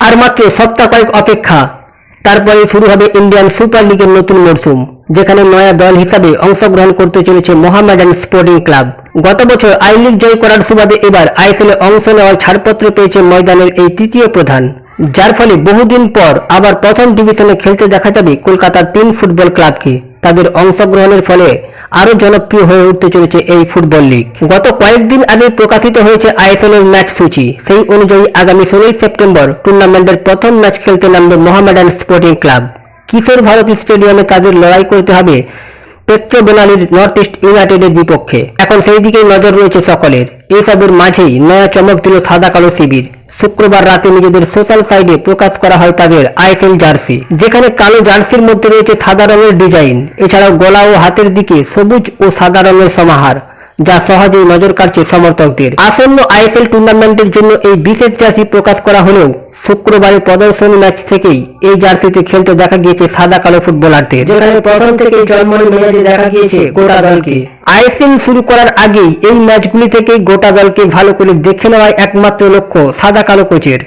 আর মাত্র সপ্তাহ কয়েক অপেক্ষা, তারপরে শুরু হবে ইন্ডিয়ান সুপার লিগের নতুন মরশুম, যেখানে নয়া দল হিসাবে অংশগ্রহণ করতে চলেছে মোহামেডান স্পোর্টিং ক্লাব। গত বছর আই লিগ জয় করার সুবাদে এবার আইএসএলে অংশ নেওয়ার ছাড়পত্র পেয়েছে ময়দানের এই তৃতীয় প্রধান, যার ফলে বহুদিন পর আবার প্রথম ডিভিশনে খেলতে দেখা যাবে কলকাতার 3 ফুটবল ক্লাবকে। তাদের অংশগ্রহণের ফলে আরো জনপ্রিয় হয়ে উঠতে চলেছে এই ফুটবল লিগ। গত কয়েকদিন আগে প্রকাশিত হয়েছে আইএসএল এর ম্যাচ সূচি। সেই অনুযায়ী আগামী 16 সেপ্টেম্বর টুর্নামেন্টের প্রথম ম্যাচ খেলতে নামবে মোহামেডান স্পোর্টিং ক্লাব। কিশোর ভারতী স্টেডিয়ামে তাদের লড়াই করতে হবে পেট্রো বেনালির নর্থ ইস্ট ইউনাইটেডের বিপক্ষে। এখন সেই দিকেই নজর রয়েছে সকলের। এইসবের মাঝেই নয়া চমক দিল সাদা কালো শিবির। শুক্রবার রাতে নিজেদের সোশ্যাল সাইটে প্রকাশ করা হয় তাদের আইএসএল জার্সি, যেখানে কালো জার্সির মধ্যে রয়েছে সাদা রঙের ডিজাইন, এছাড়াও গলা ও হাতের দিকে সবুজ ও সাদা রঙের সমাহার, যা সহজেই নজর কাড়ছে সমর্থকদের। আসন্ন আইএসএল টুর্নামেন্টের জন্য এই বিশেষ জার্সি প্রকাশ করা হলেও শুক্রবারের প্রদর্শনী ম্যাচ থেকেই এই জার্সিতে খেলতে দেখা গিয়েছে সাদা কালো ফুটবলারদের, যেখানে প্রথম থেকেই জন্মনি মেজাজে দেখা গিয়েছে গোটা দলকে। আইএসএল শুরু করার আগেই এই ম্যাচগুলি থেকে গোটা দলকে ভালো করে দেখে নেওয়াই একমাত্র লক্ষ্য সাদা কালো কোচের।